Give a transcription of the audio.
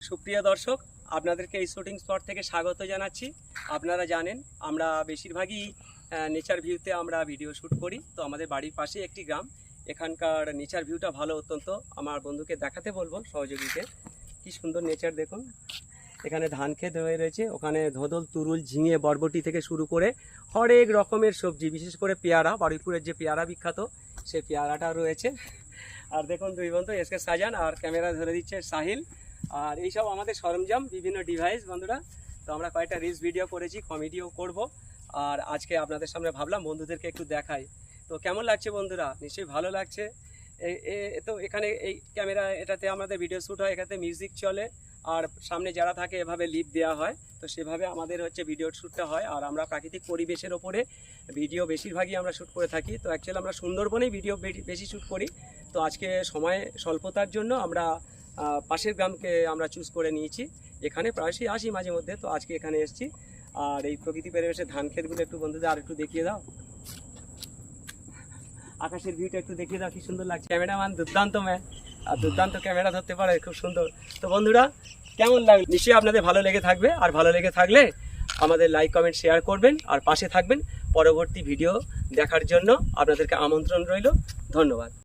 সুপ্রিয় দর্শক, আপনাদেরকে এই শুটিং স্পট থেকে স্বাগত জানাচ্ছি। আপনারা জানেন আমরা বেশিরভাগই নেচার ভিউতে আমরা ভিডিও শ্যুট করি। তো আমাদের বাড়ির পাশে একটি গ্রাম, এখানকার নেচার ভিউটা ভালো অত্যন্ত। আমার বন্ধুকে দেখাতে বলবো, সহযোগীকে। কি সুন্দর নেচার দেখুন। এখানে ধান ক্ষেত হয়ে রয়েছে, ওখানে ধোদল, তুরুল, ঝিঙে, বরবটি থেকে শুরু করে হরেক রকমের সবজি, বিশেষ করে পেয়ারা, বারুইপুরের যে পেয়ারা বিখ্যাত সেই পেয়ারাটা রয়েছে। আর দেখুন দুই বন্ধু এসকে সাজান আর ক্যামেরা ধরে দিচ্ছে সাহিল। আর এইসব আমাদের সরঞ্জাম, বিভিন্ন ডিভাইস বন্ধুরা। তো আমরা কয়েকটা রিলস ভিডিও করেছি, কমেডিও করব। আর আজকে আপনাদের সামনে ভাবলাম বন্ধুদেরকে একটু দেখাই। তো কেমন লাগছে বন্ধুরা? নিশ্চয়ই ভালো লাগছে। তো এখানে এই ক্যামেরা, এটাতে আমাদের ভিডিও শ্যুট হয়, এখানে মিউজিক চলে, আর সামনে যারা থাকে এভাবে লিপ দেওয়া হয়। তো সেভাবে আমাদের হচ্ছে ভিডিও শ্যুটটা হয়। আর আমরা প্রাকৃতিক পরিবেশের ওপরে ভিডিও বেশিরভাগই আমরা শ্যুট করে থাকি। তো অ্যাকচুয়ালি আমরা সুন্দরবনেই ভিডিও বেশি শ্যুট করি। তো আজকে সময় স্বল্পতার জন্য আমরা পাশের গ্রামকে আমরা চুজ করে নিয়েছি। এখানে প্রায়শই আসি মাঝে মধ্যে, তো আজকে এখানে এসেছি। আর এই প্রকৃতি পরিবেশে ধান ক্ষেতগুলো একটু বন্ধুদের আর একটু দেখিয়ে দাও। আকাশের ভিউটা একটু দেখিয়ে দাও, কি সুন্দর লাগছে। ক্যামেরাম্যান দুর্দান্ত ম্যান, আর দুর্দান্ত ক্যামেরা ধরতে পারে, খুব সুন্দর। তো বন্ধুরা কেমন লাগলো? নিশ্চয়ই আপনাদের ভালো লেগে থাকবে। আর ভালো লেগে থাকলে আমাদের লাইক, কমেন্ট, শেয়ার করবেন আর পাশে থাকবেন। পরবর্তী ভিডিও দেখার জন্য আপনাদেরকে আমন্ত্রণ রইল। ধন্যবাদ।